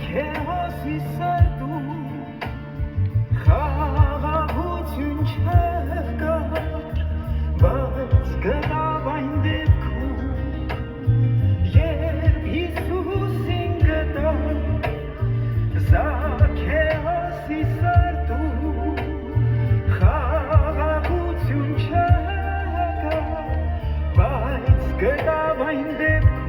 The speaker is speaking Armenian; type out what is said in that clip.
Քեհոսի սրտում խաղաղություն չկար, բայց գտավ այն դեպքում, երբ Հիսուսին գտա, Զաքեոսի սրտում խաղաղություն չկար, բայց գտավ այն դեպքում,